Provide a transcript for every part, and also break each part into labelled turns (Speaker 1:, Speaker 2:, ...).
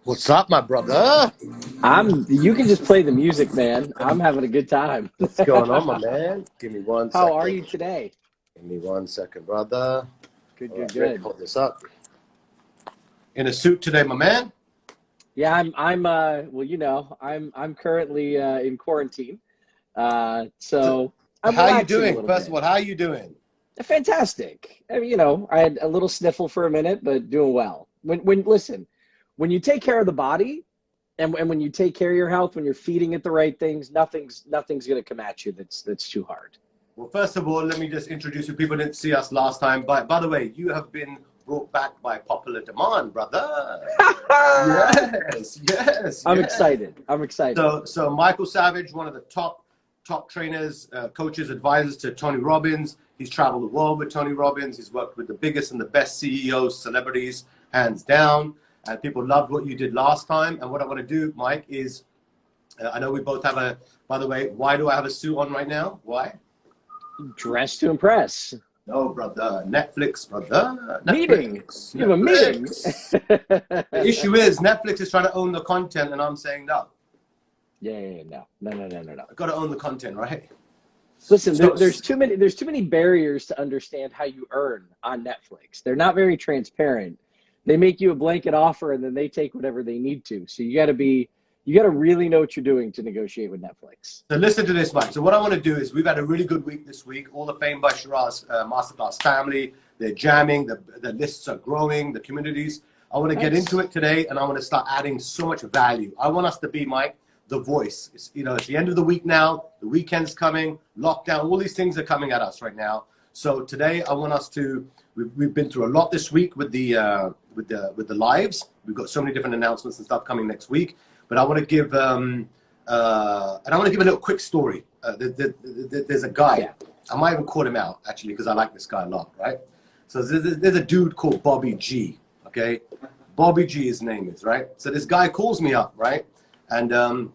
Speaker 1: What's up, my brother?
Speaker 2: You can just play the music, man. I'm having a good time.
Speaker 1: What's going on, my man? Give me one second.
Speaker 2: How are you today?
Speaker 1: Give me 1 second, brother.
Speaker 2: Good.
Speaker 1: Hold this up. In a suit today, my man?
Speaker 2: Yeah, well, you know, I'm currently in quarantine. So I'm
Speaker 1: how you doing?
Speaker 2: First
Speaker 1: of all, how are you doing?
Speaker 2: Fantastic. I mean, you know, I had a little sniffle for a minute, but doing well. Listen, when you take care of the body and when you take care of your health, when you're feeding it the right things, nothing's going to come at you that's too hard.
Speaker 1: Well, first of all, let me just introduce you. People didn't see us last time. By the way, you have been brought back by popular demand, brother. Yes.
Speaker 2: I'm excited.
Speaker 1: So Michael Savage, one of the top trainers, coaches, advisors to Tony Robbins. He's traveled the world with Tony Robbins. He's worked with the biggest and the best CEOs, celebrities, hands down. And people loved what you did last time. And what I want to do, Mike, is I know we both have by the way, why do I have a suit on right now? Why?
Speaker 2: Dressed to impress.
Speaker 1: No, brother. Netflix, brother.
Speaker 2: Meeting. You have a meeting.
Speaker 1: The issue is Netflix is trying to own the content, and I'm saying no.
Speaker 2: Yeah. No.
Speaker 1: I've got to own the content, right?
Speaker 2: Listen, there's too many barriers to understand how you earn on Netflix. They're not very transparent. They make you a blanket offer, and then they take whatever they need to. So you got to really know what you're doing to negotiate with Netflix.
Speaker 1: So listen to this, Mike. So what I want to do is we've had a really good week this week. All the Fame by Sheeraz Masterclass family, they're jamming, the lists are growing, the communities. I want to get into it today, and I want to start adding so much value. I want us to be, Mike, the voice. It's the end of the week now. The weekend's coming, lockdown, all these things are coming at us right now. So today I want us to, we've been through a lot this week with the lives. We've got so many different announcements and stuff coming next week. But I want to give, and I want to give a little quick story. There's a guy, I might even call him out actually because I like this guy a lot, right? So there's a dude called Bobby G, okay? Bobby G, his name is, right? So this guy calls me up, right? And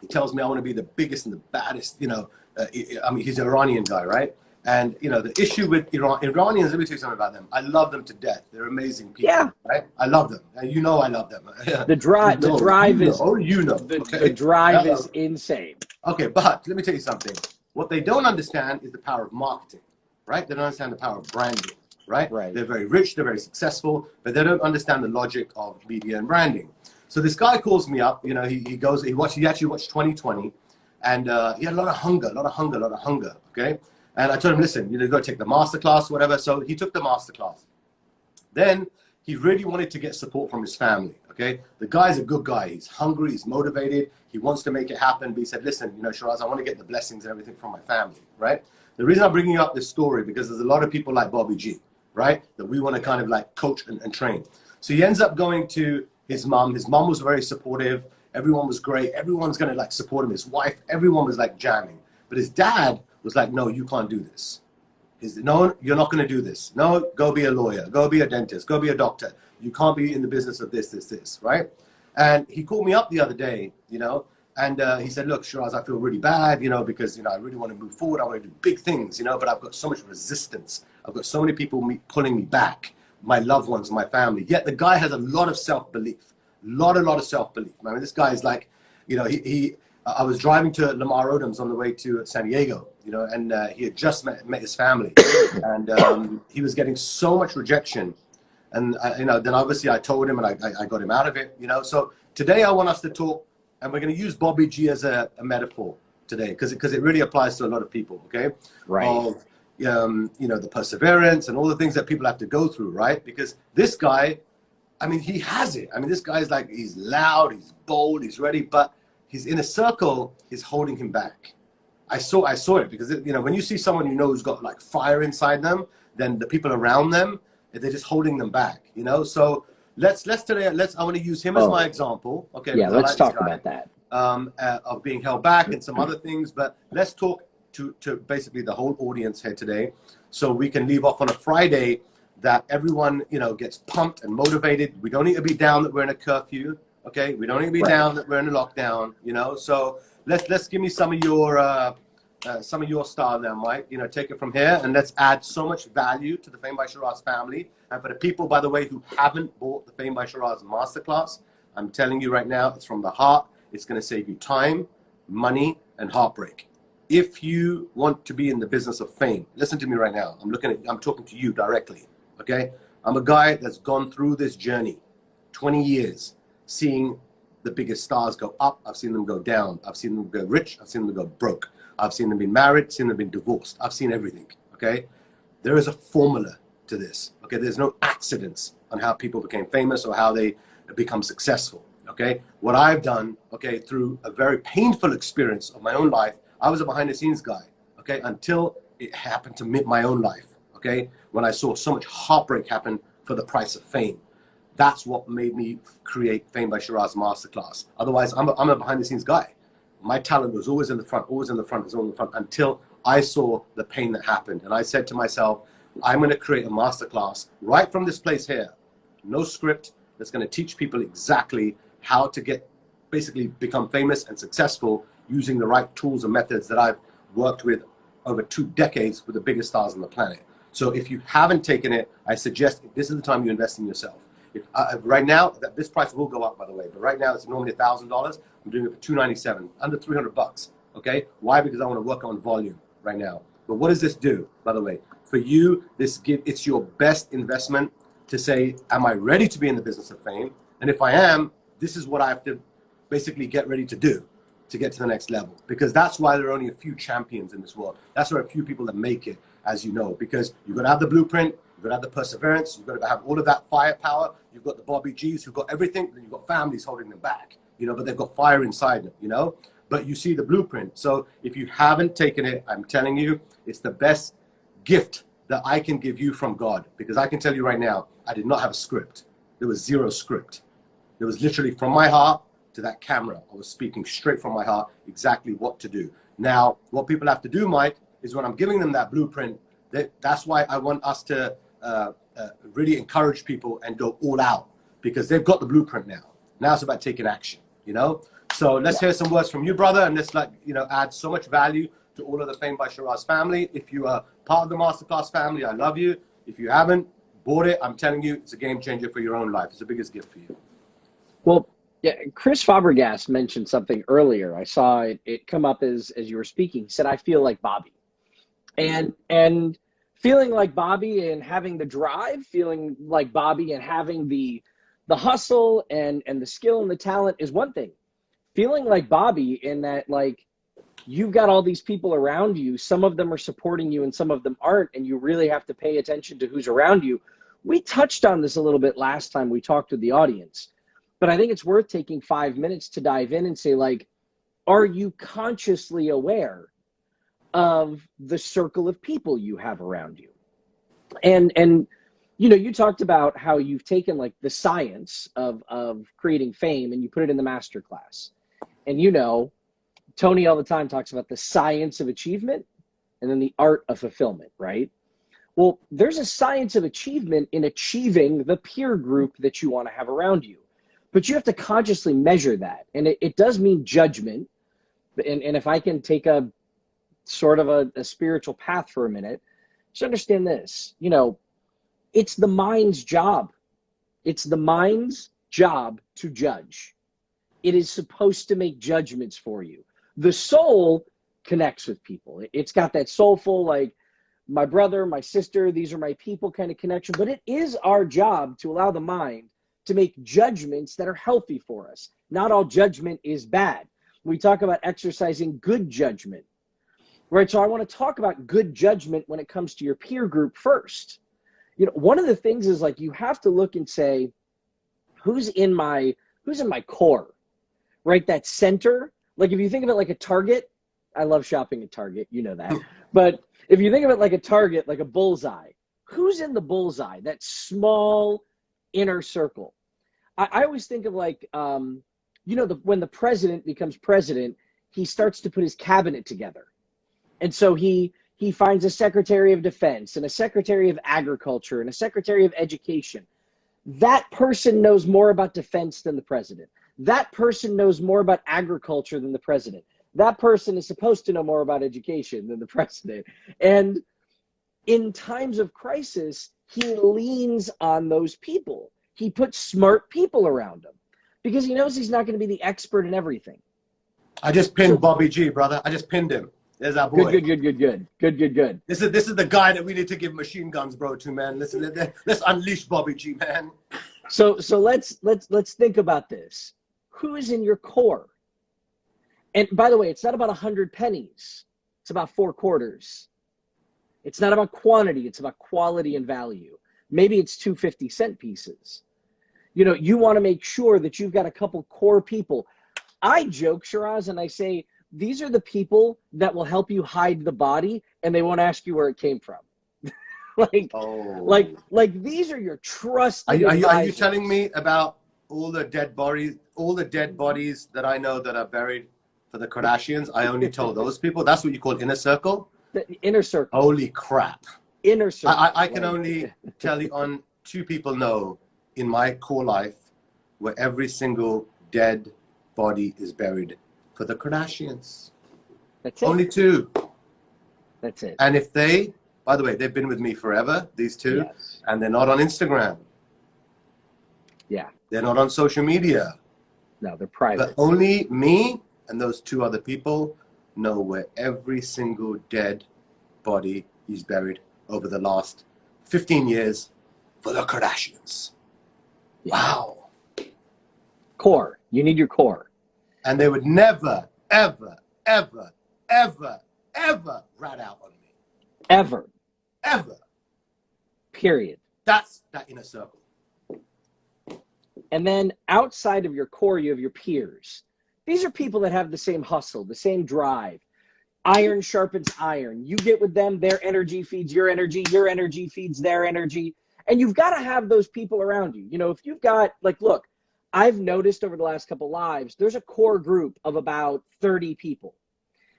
Speaker 1: he tells me I want to be the biggest and the baddest, you know. I mean, he's an Iranian guy, right? And, you know, the issue with Iranians, let me tell you something about them. I love them to death. They're amazing people, right? I love them. And you know I love them.
Speaker 2: The drive is insane.
Speaker 1: Okay, but let me tell you something. What they don't understand is the power of marketing, right? They don't understand the power of branding, right? They're very rich, they're very successful, but they don't understand the logic of media and branding. So this guy calls me up, you know, he actually watched 2020, and he had a lot of hunger, okay? And I told him, listen, you know, go take the masterclass, whatever. So he took the masterclass. Then he really wanted to get support from his family, okay? The guy's a good guy. He's hungry, he's motivated. He wants to make it happen. But he said, listen, you know, Sheeraz, I want to get the blessings and everything from my family, right? The reason I'm bringing up this story, because there's a lot of people like Bobby G, right? That we want to kind of like coach and train. So he ends up going to his mom. His mom was very supportive. Everyone was great. Everyone's going to like support him. His wife, everyone was like jamming. But his dad was like, no, you can't do this. No, you're not going to do this. No, go be a lawyer. Go be a dentist. Go be a doctor. You can't be in the business of this, right? And he called me up the other day, you know, and he said, look, Sheeraz, I feel really bad, you know, because, you know, I really want to move forward. I want to do big things, you know, but I've got so much resistance. I've got so many people pulling me back, my loved ones, my family. Yet the guy has a lot of self-belief, a lot of self-belief. I mean, this guy is like, you know, I was driving to Lamar Odom's on the way to San Diego, you know, and he had just met his family, and he was getting so much rejection, and you know, then obviously I told him, and I got him out of it, you know. So today I want us to talk, and we're going to use Bobby G as a metaphor today, because it really applies to a lot of people, okay?
Speaker 2: Right.
Speaker 1: Of you know, the perseverance and all the things that people have to go through, right? Because this guy, I mean, he has it. I mean, this guy's like, he's loud, he's bold, he's ready, but he's in a circle is holding him back. I saw it because, you know, when you see someone you know who's got like fire inside them, then the people around them, they're just holding them back, you know? So let's I want to use him as my example. Okay.
Speaker 2: Yeah, let's talk about that.
Speaker 1: Of being held back and some other things, but let's talk to basically the whole audience here today, so we can leave off on a Friday that everyone, you know, gets pumped and motivated. We don't need to be down that we're in a curfew. Okay, we don't need to be down that we're in a lockdown, you know. So let's give me some of your some of your style now, Mike. You know, take it from here and let's add so much value to the Fame by Sheeraz family. And for the people, by the way, who haven't bought the Fame by Sheeraz Masterclass, I'm telling you right now, it's from the heart. It's going to save you time, money, and heartbreak. If you want to be in the business of fame, listen to me right now. I'm talking to you directly, okay? I'm a guy that's gone through this journey, 20 years, seeing the biggest stars go up. I've seen them go down. I've seen them go rich. I've seen them go broke. I've seen them be married, seen them be divorced. I've seen everything, okay? There is a formula to this, okay? There's no accidents on how people became famous or how they become successful, okay? What I've done, okay, through a very painful experience of my own life, I was a behind-the-scenes guy, okay, until it happened to my own life, okay, when I saw so much heartbreak happen for the price of fame. That's what made me create Fame by Sheeraz Masterclass. Otherwise, I'm a behind-the-scenes guy. My talent was always in the front, always in the front, until I saw the pain that happened. And I said to myself, I'm going to create a masterclass right from this place here. No script, that's going to teach people exactly how to basically become famous and successful using the right tools and methods that I've worked with over 2 decades with the biggest stars on the planet. So if you haven't taken it, I suggest this is the time you invest in yourself. Right now, this price will go up, by the way, but right now it's normally $1,000. I'm doing it for $297, under $300, okay? Why? Because I want to work on volume right now. But what does this do, by the way? For you, it's your best investment to say, am I ready to be in the business of fame? And if I am, this is what I have to basically get ready to do to get to the next level. Because that's why there are only a few champions in this world. That's why a few people that make it, as you know, because you've got to have the blueprint, you've got to have the perseverance, you've got to have all of that firepower, you've got the Bobby G's who've got everything, then you've got families holding them back, you know, but they've got fire inside them, you know, but you see the blueprint. So if you haven't taken it, I'm telling you, it's the best gift that I can give you from God, because I can tell you right now, I did not have a script. There was zero script. It was literally from my heart to that camera. I was speaking straight from my heart, exactly what to do. Now, what people have to do, Mike, is when I'm giving them that blueprint, that's why I want us to really encourage people and go all out, because they've got the blueprint now. Now it's about taking action, you know? So let's hear some words from you, brother, and let's add so much value to all of the Fame by Sheeraz family. If you are part of the Masterclass family, I love you. If you haven't bought it, I'm telling you, it's a game changer for your own life. It's the biggest gift for you.
Speaker 2: Well, yeah, Chris Fabregas mentioned something earlier. I saw it come up as you were speaking. He said, I feel like Bobby. And feeling like Bobby and having the drive, feeling like Bobby and having the hustle and the skill and the talent is one thing. Feeling like Bobby in that, like, you've got all these people around you. Some of them are supporting you and some of them aren't, and you really have to pay attention to who's around you. We touched on this a little bit last time we talked to the audience, but I think it's worth taking 5 minutes to dive in and say, like, are you consciously aware of the circle of people you have around you? And you know, you talked about how you've taken like the science of creating fame and you put it in the masterclass. And you know, Tony all the time talks about the science of achievement and then the art of fulfillment, right? Well, there's a science of achievement in achieving the peer group that you want to have around you. But you have to consciously measure that. And it does mean judgment. And if I can take a sort of a spiritual path for a minute, just understand this. You know, it's the mind's job. It's the mind's job to judge. It is supposed to make judgments for you. The soul connects with people. It's got that soulful, like, my brother, my sister, these are my people kind of connection. But it is our job to allow the mind to make judgments that are healthy for us. Not all judgment is bad. We talk about exercising good judgment, right? So I want to talk about good judgment when it comes to your peer group first. You know, one of the things is, like, you have to look and say, who's in my core, right? That center. Like, if you think of it like a Target, I love shopping at Target, you know that. But if you think of it like a target, like a bullseye, who's in the bullseye? That small inner circle. I always think of, like, you know, when the president becomes president, he starts to put his cabinet together. And so he finds a secretary of defense and a secretary of agriculture and a secretary of education. That person knows more about defense than the president. That person knows more about agriculture than the president. That person is supposed to know more about education than the president. And in times of crisis, he leans on those people. He puts smart people around him because he knows he's not going to be the expert in everything.
Speaker 1: I just pinned Bobby G, brother. I just pinned him. There's our boy.
Speaker 2: Good.
Speaker 1: This is the guy that we need to give machine guns, bro, to, man. Listen, let's unleash Bobby G, man.
Speaker 2: So let's think about this. Who is in your core? And by the way, it's not about 100 pennies. It's about 4 quarters. It's not about quantity. It's about quality and value. Maybe it's 2 50-cent pieces. You know, you want to make sure that you've got a couple core people. I joke, Sheeraz, and I say, these are the people that will help you hide the body and they won't ask you where it came from. like these are your trusted
Speaker 1: are you telling me about all the dead bodies that I know that are buried for the Kardashians? I only told those people. That's what you call inner circle?
Speaker 2: The inner circle.
Speaker 1: Holy crap.
Speaker 2: Inner circle.
Speaker 1: I can only tell you on 2 people know in my core life where every single dead body is buried for the Kardashians.
Speaker 2: That's it.
Speaker 1: Only 2.
Speaker 2: That's it.
Speaker 1: And if they, by the way, they've been with me forever, these 2,
Speaker 2: yes.
Speaker 1: And they're not on Instagram.
Speaker 2: Yeah.
Speaker 1: They're not on social media.
Speaker 2: No, they're private.
Speaker 1: But only me and those 2 other people know where every single dead body is buried over the last 15 years for the Kardashians. Yeah. Wow.
Speaker 2: Core. You need your core.
Speaker 1: And they would never, ever, ever, ever, ever rat out on me.
Speaker 2: Ever.
Speaker 1: Ever.
Speaker 2: Period.
Speaker 1: That's that inner circle.
Speaker 2: And then outside of your core, you have your peers. These are people that have the same hustle, the same drive. Iron sharpens iron. You get with them, their energy feeds your energy feeds their energy. And you've got to have those people around you. You know, if you've got, like, look, I've noticed over the last couple lives, there's a core group of about 30 people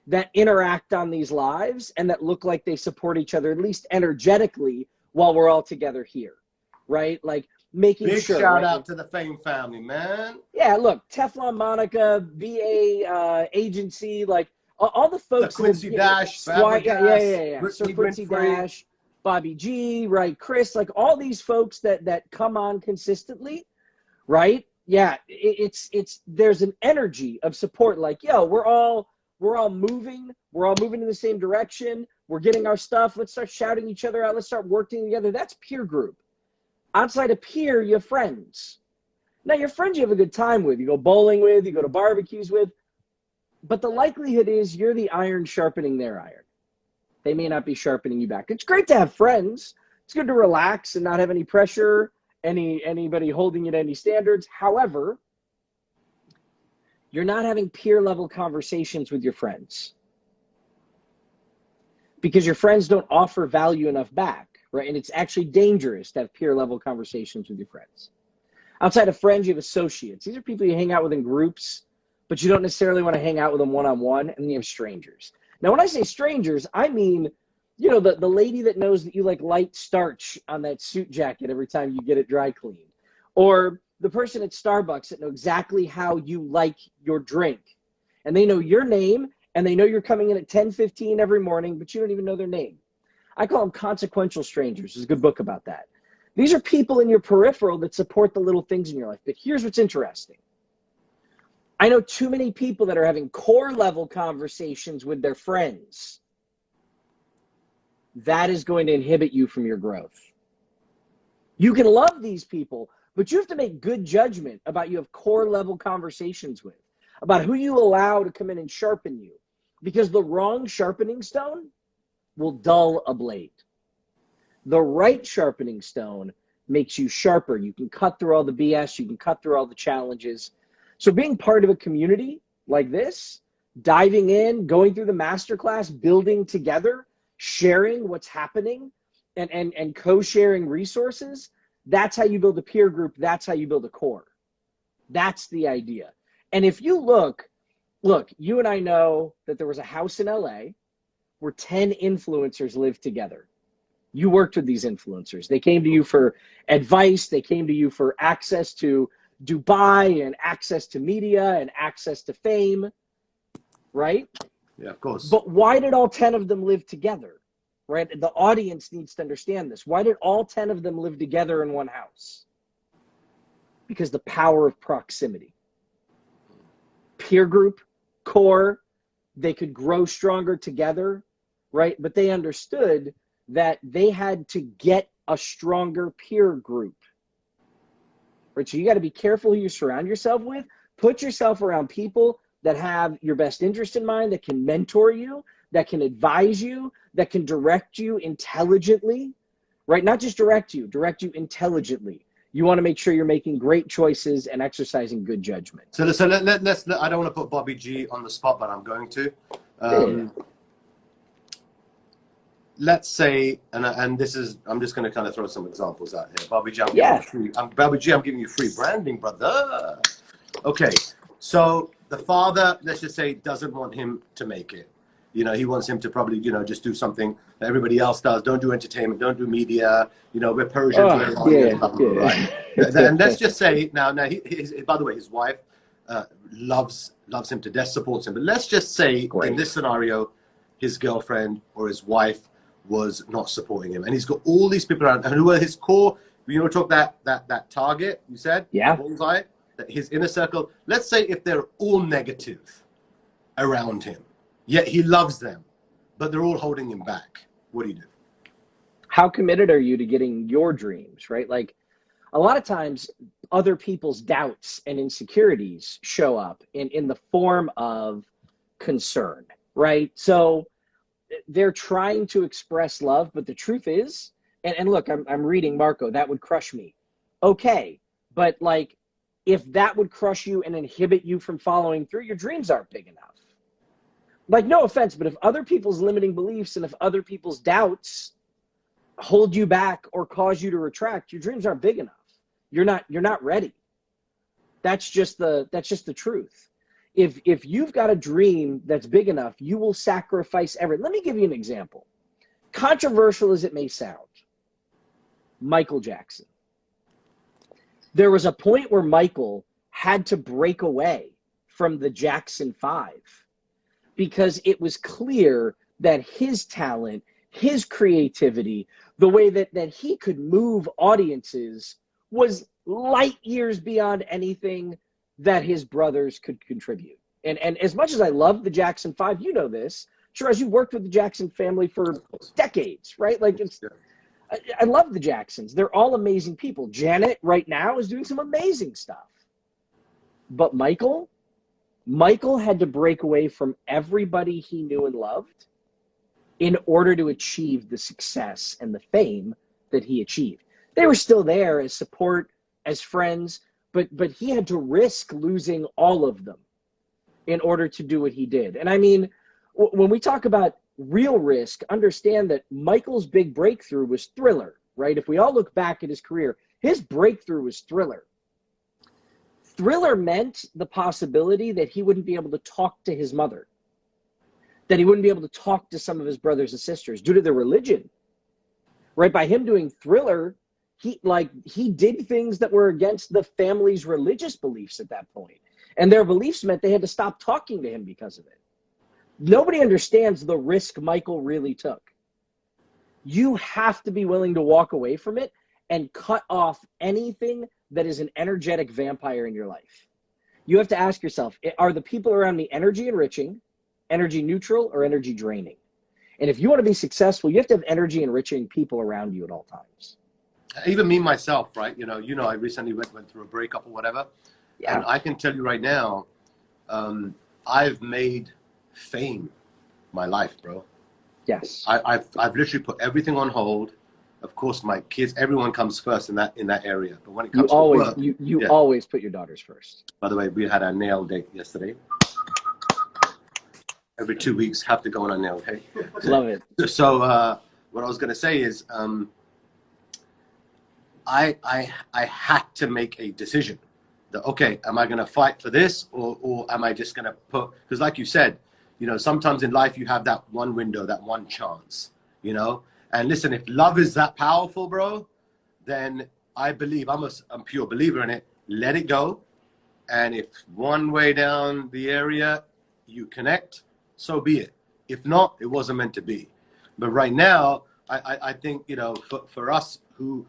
Speaker 2: that interact on these lives and that look like they support each other, at least energetically, while we're all together here, right? Like making
Speaker 1: Big
Speaker 2: sure.
Speaker 1: Big shout out to the Fame family, man.
Speaker 2: Yeah, look, Teflon Monica, VA agency, like all the folks.
Speaker 1: The Quincy Dash,
Speaker 2: yeah. Sir Quincy Dash, Bobby G, right? Chris, like all these folks that come on consistently, right? Yeah, there's an energy of support. Like, yo, we're all moving in the same direction. We're getting our stuff. Let's start shouting each other out. Let's start working together. That's peer group. Outside of peer, you have friends. Now, your friends you have a good time with. You go bowling with, you go to barbecues with. But the likelihood is you're the iron sharpening their iron. They may not be sharpening you back. It's great to have friends. It's good to relax and not have any pressure, anybody holding you to any standards. However, you're not having peer level conversations with your friends because your friends don't offer value enough back, right? And it's actually dangerous to have peer level conversations with your friends. Outside of friends, you have associates. These are people you hang out with in groups, but you don't necessarily want to hang out with them one-on-one. And then you have strangers. Now, when I say strangers, I mean, you know, the lady that knows that you like light starch on that suit jacket every time you get it dry cleaned, or the person at Starbucks that know exactly how you like your drink, and they know your name, and they know you're coming in at 10:15 every morning, but you don't even know their name. I call them consequential strangers. There's a good book about that. These are people in your peripheral that support the little things in your life. But here's what's interesting. I know too many people that are having core level conversations with their friends. That is going to inhibit you from your growth. You can love these people, but you have to make good judgment about you have core level conversations with, about who you allow to come in and sharpen you, because the wrong sharpening stone will dull a blade. The right sharpening stone makes you sharper. You can cut through all the BS. You can cut through all the challenges. So being part of a community like this, diving in, going through the masterclass, building together, sharing what's happening, and co-sharing resources, that's how you build a peer group. That's how you build a core. That's the idea. And if you look, you and I know that there was a house in LA where 10 influencers lived together. You worked with these influencers. They came to you for advice. They came to you for access to Dubai and access to media and access to fame. right?
Speaker 1: Yeah, of course.
Speaker 2: But why did all 10 of them live together, right? The audience needs to understand this. Why did all 10 of them live together in one house? Because the power of proximity. Peer group, core, they could grow stronger together, right? But they understood that they had to get a stronger peer group, right? So you got to be careful who you surround yourself with. Put yourself around people that have your best interest in mind, that can mentor you, that can advise you, that can direct you intelligently, right? Not just direct you intelligently. You want to make sure you're making great choices and exercising good judgment.
Speaker 1: So let's I don't want to put Bobby G on the spot, but I'm going to. Let's say, and this is, I'm just going to kind of throw some examples out here. Bobby G, I'm giving you free branding, brother. Okay, so the father, let's just say, doesn't want him to make it. You know, he wants him to probably, you know, just do something that everybody else does. Don't do entertainment. Don't do media. You know, we're Persians. And let's just say, now by the way, his wife loves him to death, supports him. But let's just say, in this scenario, his girlfriend or his wife was not supporting him, and he's got all these people around, and who are his core? You know, talk that target you said, bullseye, that his inner circle. Let's say if they're all negative around him, yet he loves them, but they're all holding him back. What do you do?
Speaker 2: How committed are you to getting your dreams, right? Like, a lot of times other people's doubts and insecurities show up in the form of concern, right? So they're trying to express love, but the truth is, and look, I'm reading Marco, that would crush me. Okay, but like, if that would crush you and inhibit you from following through, your dreams aren't big enough. Like, no offense, but if other people's limiting beliefs and if other people's doubts hold you back or cause you to retract, your dreams aren't big enough. You're not ready. That's just the truth. If you've got a dream that's big enough, you will sacrifice everything. Let me give you an example. Controversial as it may sound, Michael Jackson. There was a point where Michael had to break away from the Jackson 5 because it was clear that his talent, his creativity, the way that he could move audiences was light years beyond anything that his brothers could contribute. And as much as I love the Jackson 5, you know this, Sheeraz, you worked with the Jackson family for decades, right? Like, I love the Jacksons. They're all amazing people. Janet right now is doing some amazing stuff. But Michael had to break away from everybody he knew and loved in order to achieve the success and the fame that he achieved. They were still there as support, as friends, but he had to risk losing all of them in order to do what he did. And I mean, when we talk about real risk, understand that Michael's big breakthrough was Thriller, right? If we all look back at his career, his breakthrough was Thriller. Thriller meant the possibility that he wouldn't be able to talk to his mother, that he wouldn't be able to talk to some of his brothers and sisters due to their religion, right? By him doing Thriller, he did things that were against the family's religious beliefs at that point. And their beliefs meant they had to stop talking to him because of it. Nobody understands the risk Michael really took. You have to be willing to walk away from it and cut off anything that is an energetic vampire in your life. You have to ask yourself, are the people around me energy enriching, energy neutral, or energy draining? And if you want to be successful, you have to have energy enriching people around you at all times.
Speaker 1: Even me, myself, right? You know, I recently went through a breakup or whatever. Yeah. And I can tell you right now, I've made fame my life, bro.
Speaker 2: Yes.
Speaker 1: I've literally put everything on hold. Of course, my kids, everyone comes first in that area. But when it comes to work,
Speaker 2: you always put your daughters first.
Speaker 1: By the way, we had our nail date yesterday. Every 2 weeks, have to go on a nail date.
Speaker 2: Love it.
Speaker 1: So what I was going to say is, I had to make a decision that, okay, am I going to fight for this or am I just going to put, because like you said, you know, sometimes in life you have that one window, that one chance, you know, and listen, if love is that powerful, bro, then I believe, I'm a pure believer in it, let it go. And if one way down the area you connect, so be it. If not, it wasn't meant to be. But right now, I think, you know, for us who,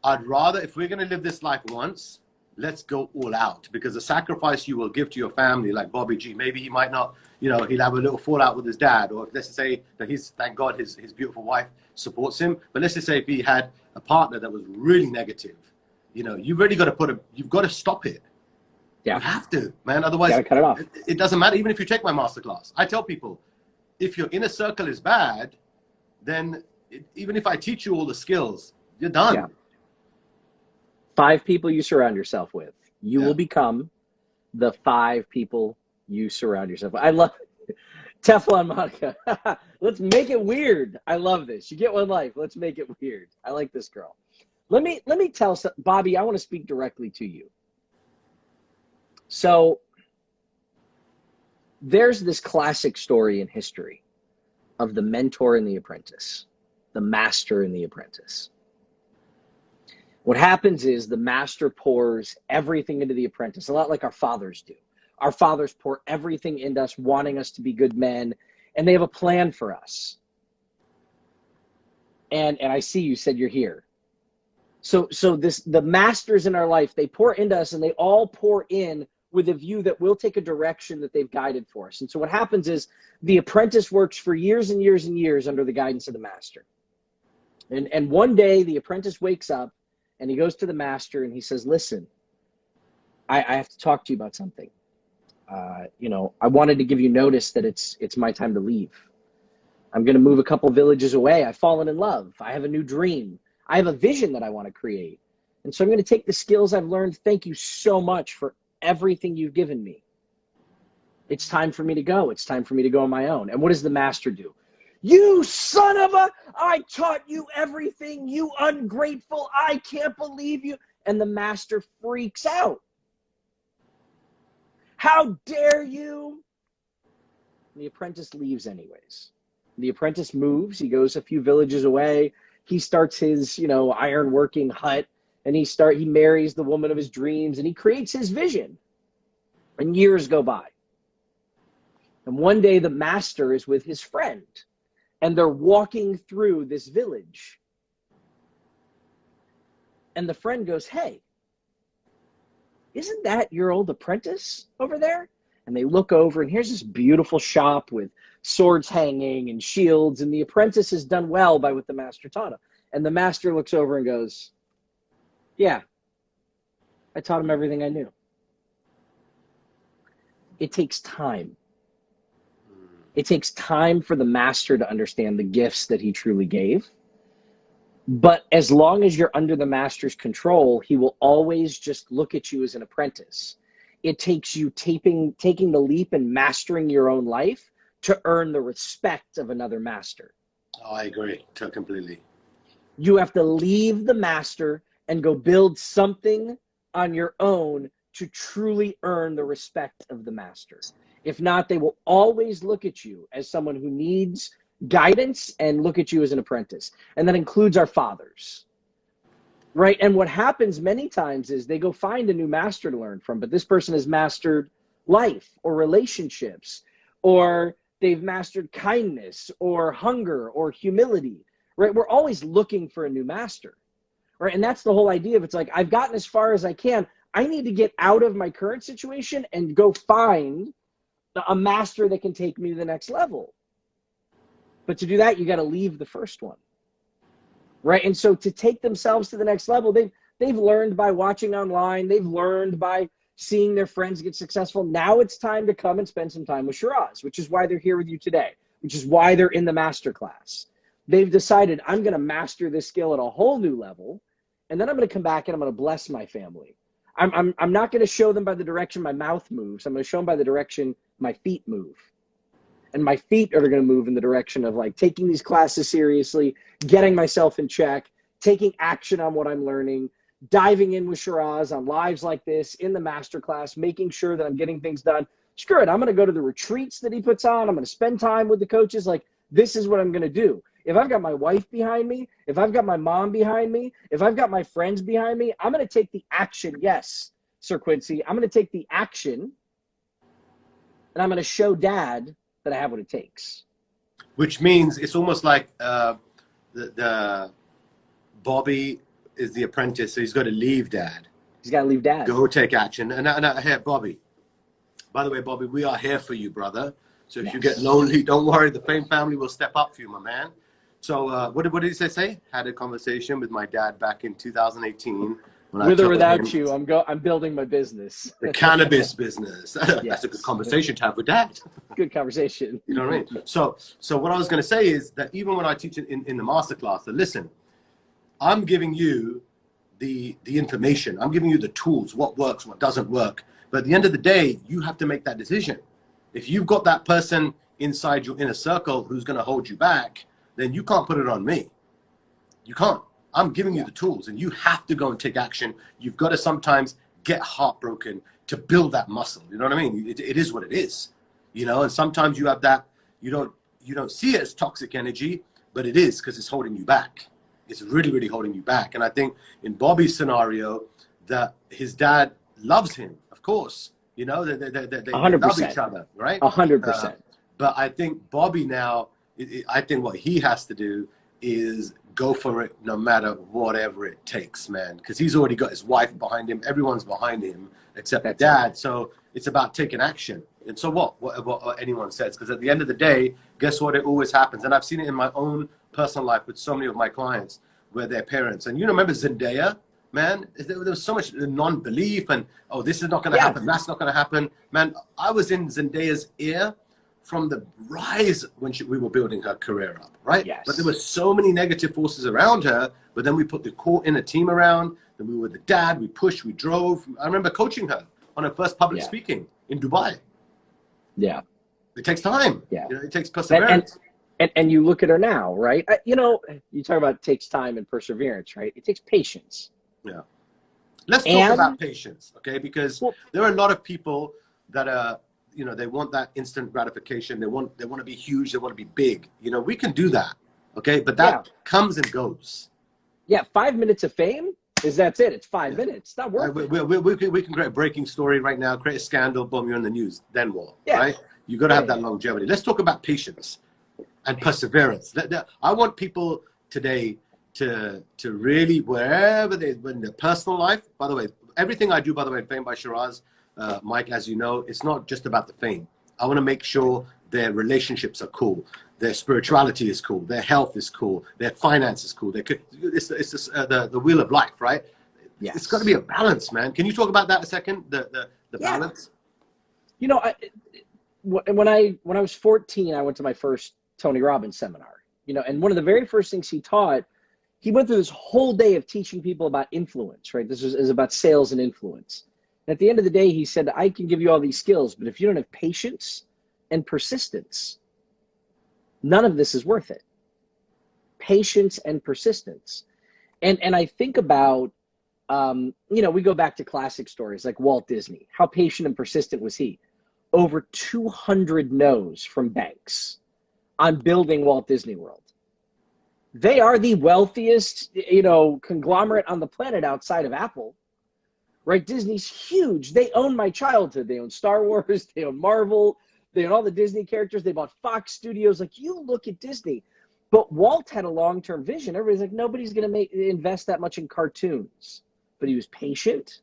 Speaker 1: I'd rather, if we're going to live this life once, let's go all out, because the sacrifice you will give to your family, like Bobby G, maybe he might not, you know, he'll have a little fallout with his dad, or let's just say that thank God his beautiful wife supports him. But let's just say if he had a partner that was really negative, you know, you've really got to you've got to stop it.
Speaker 2: Yeah.
Speaker 1: You have to, man. Otherwise,
Speaker 2: you gotta cut it off.
Speaker 1: It doesn't matter. Even if you take my masterclass, I tell people, if your inner circle is bad, then even if I teach you all the skills, you're done.
Speaker 2: Yeah. 5 people you surround yourself with. You will become the 5 people you surround yourself with. I love Teflon Monica. Let's make it weird. I love this. You get one life. Let's make it weird. I like this girl. Let me tell Bobby, I want to speak directly to you. So there's this classic story in history of the mentor and the apprentice, the master and the apprentice. What happens is the master pours everything into the apprentice, a lot like our fathers do. Our fathers pour everything into us, wanting us to be good men, and they have a plan for us. And I see you said you're here. So the masters in our life, they pour into us, and they all pour in with a view that we'll take a direction that they've guided for us. And so what happens is the apprentice works for years and years and years under the guidance of the master. And one day the apprentice wakes up and he goes to the master and he says, listen, I have to talk to you about something. You know, I wanted to give you notice that it's my time to leave. I'm going to move a couple villages away. I've fallen in love. I have a new dream. I have a vision that I want to create. And so I'm going to take the skills I've learned. Thank you so much for everything you've given me. It's time for me to go. It's time for me to go on my own. And what does the master do? You son of a, I taught you everything, you ungrateful, I can't believe you. And the master freaks out. How dare you? And the apprentice leaves anyways. The apprentice moves, he goes a few villages away. He starts his, you know, iron working hut, and he marries the woman of his dreams, and he creates his vision. And years go by. And one day the master is with his friend, and they're walking through this village. And the friend goes, hey, isn't that your old apprentice over there? And they look over, and here's this beautiful shop with swords hanging and shields, and the apprentice has done well by what the master taught him. And the master looks over and goes, yeah, I taught him everything I knew. It takes time. It takes time for the master to understand the gifts that he truly gave. But as long as you're under the master's control, he will always just look at you as an apprentice. It takes you taking the leap and mastering your own life to earn the respect of another master.
Speaker 1: Oh, I agree completely.
Speaker 2: You have to leave the master and go build something on your own to truly earn the respect of the master. If not, they will always look at you as someone who needs guidance and look at you as an apprentice. And that includes our fathers, right? And what happens many times is they go find a new master to learn from, but this person has mastered life or relationships, or they've mastered kindness or hunger or humility, right? We're always looking for a new master, right? And that's the whole idea of, it's like, I've gotten as far as I can. I need to get out of my current situation and go find a master that can take me to the next level. But to do that, you got to leave the first one, right? And so to take themselves to the next level, they've learned by watching online. They've learned by seeing their friends get successful. Now it's time to come and spend some time with Sheeraz, which is why they're here with you today, which is why they're in the masterclass. They've decided, I'm going to master this skill at a whole new level, and then I'm going to come back and I'm going to bless my family. I'm not going to show them by the direction my mouth moves. I'm going to show them by the direction my feet move. And my feet are going to move in the direction of, like, taking these classes seriously, getting myself in check, taking action on what I'm learning, diving in with Sheeraz on lives like this, in the masterclass, making sure that I'm getting things done. Screw it. I'm going to go to the retreats that he puts on. I'm going to spend time with the coaches. Like, this is what I'm going to do. If I've got my wife behind me, if I've got my mom behind me, if I've got my friends behind me, I'm going to take the action. Yes, Sir Quincy, I'm going to take the action and I'm going to show dad that I have what it takes.
Speaker 1: Which means it's almost like the Bobby is the apprentice, so he's got to leave dad.
Speaker 2: He's got to leave dad.
Speaker 1: Go take action. And here, Bobby. By the way, Bobby, we are here for you, brother. So if you get lonely, don't worry. The Fame family will step up for you, my man. So what did he say? Had a conversation with my dad back in 2018.
Speaker 2: With or without you, I'm building my business.
Speaker 1: The cannabis business. That's a good conversation to have with dad.
Speaker 2: Good conversation.
Speaker 1: You know what I mean? So what I was going to say is that even when I teach in the masterclass, that listen, I'm giving you the information. I'm giving you the tools, what works, what doesn't work. But at the end of the day, you have to make that decision. If you've got that person inside your inner circle who's going to hold you back, then you can't put it on me. You can't. I'm giving you the tools, and you have to go and take action. You've got to sometimes get heartbroken to build that muscle. You know what I mean? It is what it is, you know. And sometimes you have that. You don't see it as toxic energy, but it is, because it's holding you back. It's really, really holding you back. And I think in Bobby's scenario, that his dad loves him, of course. You know, they love each other, right?
Speaker 2: 100%.
Speaker 1: But I think Bobby now, I think what he has to do is go for it no matter whatever it takes, man. Because he's already got his wife behind him. Everyone's behind him except the dad. Right. So it's about taking action. And so what anyone says. Because at the end of the day, guess what? It always happens. And I've seen it in my own personal life with so many of my clients where their parents. And you remember Zendaya? Man, there was so much non-belief and, oh, this is not going to happen. That's not going to happen. Man, I was in Zendaya's ear from the rise when we were building her career up, right?
Speaker 2: Yes.
Speaker 1: But there were so many negative forces around her, but then we put the core inner team around, then we were the dad, we pushed, we drove. I remember coaching her on her first public speaking in Dubai.
Speaker 2: Yeah.
Speaker 1: It takes time.
Speaker 2: Yeah.
Speaker 1: You know, it takes perseverance.
Speaker 2: And you look at her now, right? You know, you talk about it takes time and perseverance, right? It takes patience.
Speaker 1: Yeah. Let's talk about patience, okay? Because there are a lot of people that are, you know, they want that instant gratification. They want to be huge. They want to be big. You know, we can do that, okay? But that comes and goes. Yeah,
Speaker 2: 5 minutes of fame that's it. It's 5 minutes. It's not worth it.
Speaker 1: We can create a breaking story right now, create a scandal, boom, you're in the news. Then what, right? You got to have that longevity. Let's talk about patience and perseverance. I want people today to really, wherever in their personal life, by the way, everything I do, by the way, Fame by Sheeraz, Mike, as you know, it's not just about the fame. I want to make sure their relationships are cool, their spirituality is cool, their health is cool, their finance is cool. It's the wheel of life, right? Yes. It's got to be a balance, man. Can you talk about that a second? The balance.
Speaker 2: You know, when I was 14, I went to my first Tony Robbins seminar. You know, and one of the very first things he taught, he went through this whole day of teaching people about influence, right? This is about sales and influence. And at the end of the day, he said, I can give you all these skills, but if you don't have patience and persistence, none of this is worth it. Patience and persistence. And I think about, you know, we go back to classic stories like Walt Disney. How patient and persistent was he? Over 200 no's from banks on building Walt Disney World. They are the wealthiest, you know, conglomerate on the planet outside of Apple, right? Disney's huge. They own my childhood. They own Star Wars. They own Marvel. They own all the Disney characters. They bought Fox Studios. Like, you look at Disney. But Walt had a long-term vision. Everybody's like, nobody's going to invest that much in cartoons. But he was patient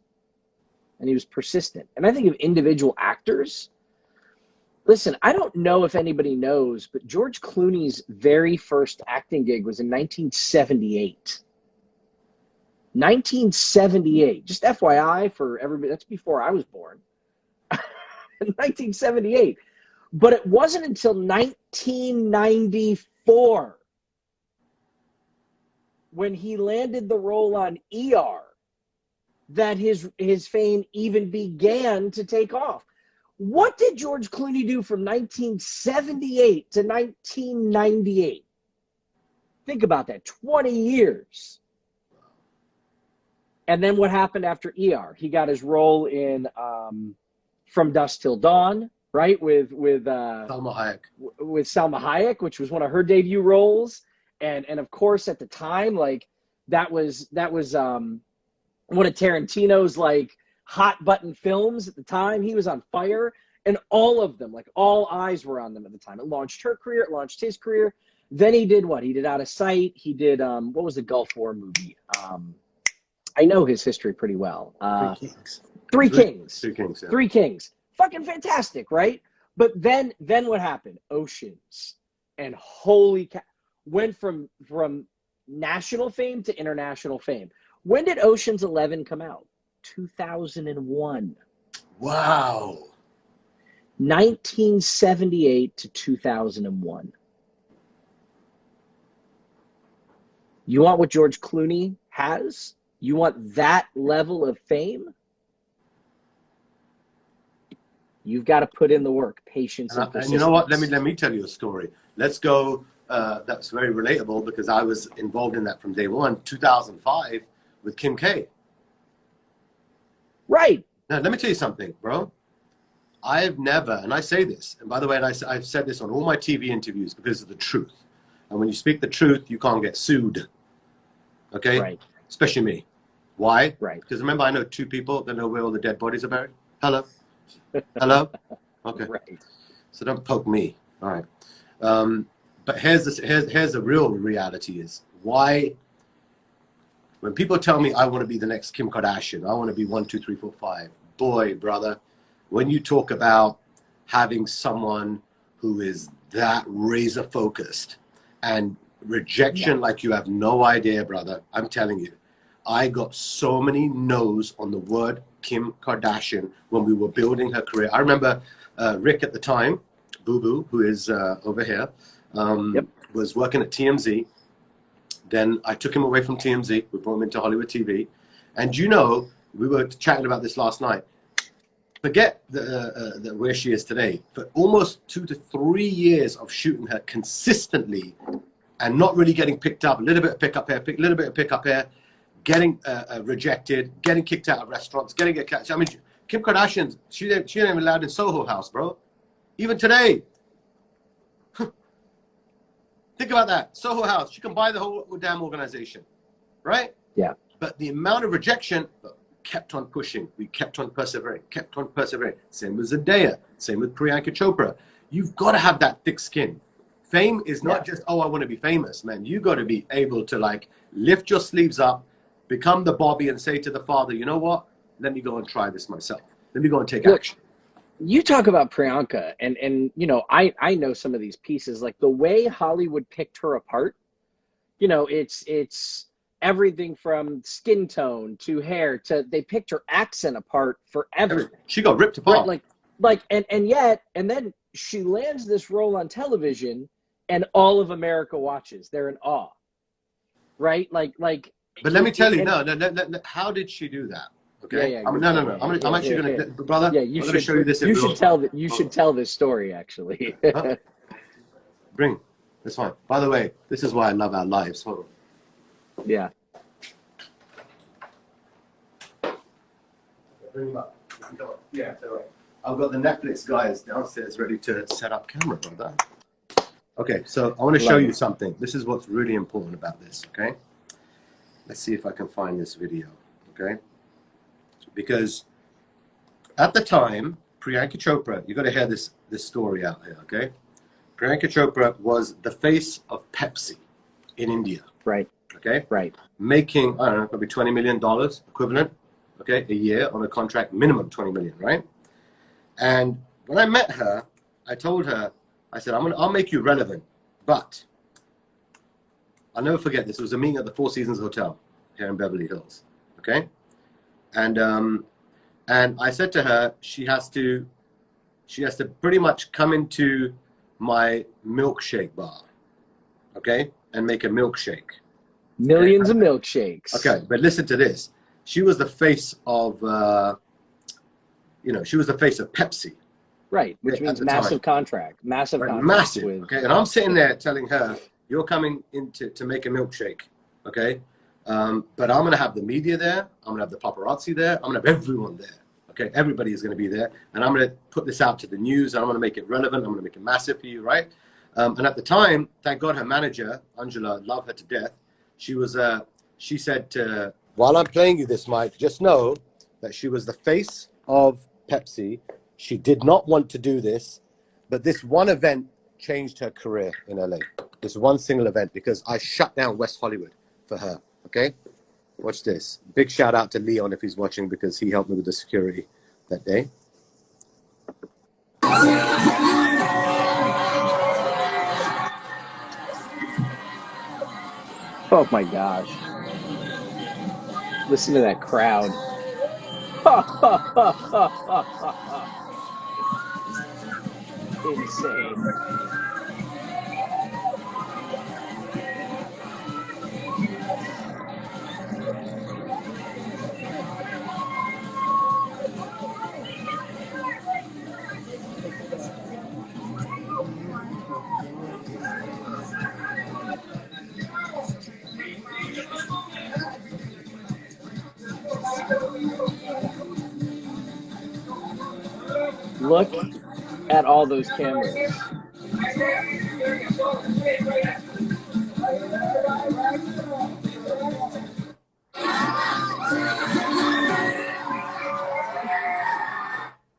Speaker 2: and he was persistent. And I think of individual actors. Listen, I don't know if anybody knows, but George Clooney's very first acting gig was in 1978. 1978. Just FYI for everybody, that's before I was born. 1978. But it wasn't until 1994 when he landed the role on ER that his fame even began to take off. What did George Clooney do from 1978 to 1998? Think about that, 20 years. And then what happened after ER? He got his role in From Dusk Till Dawn, right? With
Speaker 1: Salma Hayek.
Speaker 2: With Salma Hayek, which was one of her debut roles. And of course, at the time, like that was one of Tarantino's like hot button films at the time. He was on fire. And all of them, like all eyes were on them at the time. It launched her career. It launched his career. Then he did what? He did Out of Sight. He did, what was the Gulf War movie? I know his history pretty well. Three Kings.
Speaker 1: Yeah.
Speaker 2: Three Kings. Fucking fantastic, right? But then what happened? Oceans. And holy cow. Went from national fame to international fame. When did Ocean's 11 come out? 2001.
Speaker 1: Wow.
Speaker 2: 1978 to 2001. You want what George Clooney has? You want that level of fame? You've got to put in the work, patience, and persistence.
Speaker 1: And you know what? Let me tell you a story. Let's go. That's very relatable because I was involved in that from day one, 2005, with Kim K.
Speaker 2: Right.
Speaker 1: Now, let me tell you something, bro. I've never, and I say this, and by the way, I've said this on all my TV interviews because of the truth. And when you speak the truth, you can't get sued. Okay?
Speaker 2: Right.
Speaker 1: Especially me. Why?
Speaker 2: Right.
Speaker 1: Because remember, I know two people that know where all the dead bodies are buried. Hello? Hello? Okay.
Speaker 2: Right.
Speaker 1: So don't poke me. All right. But here's the real reality is why when people tell me I want to be the next Kim Kardashian, I want to be 1, 2, 3, 4, 5. Boy, brother, when you talk about having someone who is that razor focused and rejection like you have no idea, brother, I'm telling you, I got so many no's on the word Kim Kardashian when we were building her career. I remember Rick at the time, Boo Boo, who is over here, was working at TMZ. Then I took him away from TMZ. We brought him into Hollywood TV. And you know, we were chatting about this last night. Forget where she is today. For almost 2 to 3 years of shooting her consistently and not really getting picked up, a little bit of pick up here, a little bit of pick up here, getting rejected, getting kicked out of restaurants, getting a catch. I mean, Kim Kardashian, she ain't even allowed in Soho House, bro. Even today. Think about that. Soho House, she can buy the whole damn organization, right?
Speaker 2: Yeah.
Speaker 1: But the amount of rejection kept on pushing. We kept on persevering, kept on persevering. Same with Zendaya, same with Priyanka Chopra. You've got to have that thick skin. Fame is not just, oh, I want to be famous, man. You got to be able to like lift your sleeves up, become the Bobby and say to the father, you know what? Let me go and try this myself. Let me go and take action.
Speaker 2: You talk about Priyanka and you know, I know some of these pieces, like the way Hollywood picked her apart, you know, it's everything from skin tone to hair to they picked her accent apart forever.
Speaker 1: She got ripped apart.
Speaker 2: Right, and then she lands this role on television and all of America watches. They're in awe. Right? Like
Speaker 1: but let me tell you, how did she do that? Okay.
Speaker 2: Yeah,
Speaker 1: no. I'm actually gonna, brother. Yeah, I'm gonna show you this.
Speaker 2: You should tell this story actually.
Speaker 1: Huh? Bring. That's fine. By the way, this is why I love our lives. Hold on.
Speaker 2: Yeah.
Speaker 1: Bring him up. Yeah. So I've got the Netflix guys downstairs ready to set up camera, brother. Okay. So I want to show you something. This is what's really important about this. Okay. Let's see if I can find this video. Okay. Because at the time, Priyanka Chopra, you got to hear this story out here, okay? Priyanka Chopra was the face of Pepsi in India.
Speaker 2: Right.
Speaker 1: Okay?
Speaker 2: Right.
Speaker 1: Making, I don't know, probably $20 million equivalent, okay, a year on a contract, minimum 20 million, right? And when I met her, I told her, I said, I'll make you relevant, but I'll never forget this. It was a meeting at the Four Seasons Hotel here in Beverly Hills, okay? And I said to her, she has to pretty much come into my milkshake bar, okay, and make a milkshake.
Speaker 2: Millions of milkshakes.
Speaker 1: Okay, but listen to this. She was the face of, she was the face of Pepsi.
Speaker 2: Right, which means massive contract, massive contract.
Speaker 1: Massive. Okay, and I'm sitting there telling her, you're coming in to make a milkshake, okay? But I'm going to have the media there. I'm going to have the paparazzi there. I'm going to have everyone there. Okay, everybody is going to be there. And I'm going to put this out to the news. And I'm going to make it relevant. I'm going to make it massive for you, right? And at the time, thank God her manager, Angela, love her to death. She said, while I'm playing you this, Mike, just know that she was the face of Pepsi She did not want to do this, but this one event changed her career in LA. This one single event, because I shut down West Hollywood for her. Okay, watch this. Big shout out to Leon if he's watching, because he helped me with the security that day.
Speaker 2: Oh my gosh. Listen to that crowd. Insane. Look at all those cameras.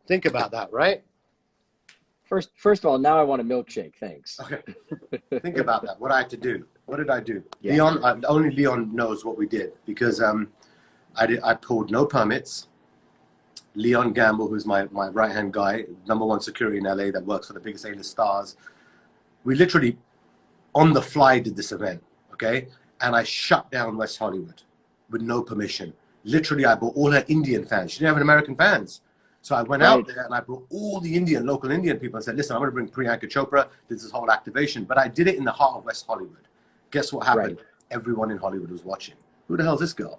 Speaker 1: Think about that, right?
Speaker 2: First of all, now I want a milkshake. Thanks.
Speaker 1: Okay. Think about that. What I had to do. What did I do?
Speaker 2: Yeah.
Speaker 1: Leon, only Leon knows what we did, because I pulled no permits. Leon Gamble, who's my right-hand guy, #1 security in LA that works for the biggest A-list stars. We literally, on the fly, did this event, okay? And I shut down West Hollywood with no permission. Literally, I brought all her Indian fans. She didn't have an American fans. So I went out there and I brought all the local Indian people and said, listen, I'm going to bring Priyanka Chopra. This is whole activation. But I did it in the heart of West Hollywood. Guess what happened? Right. Everyone in Hollywood was watching. Who the hell is this girl?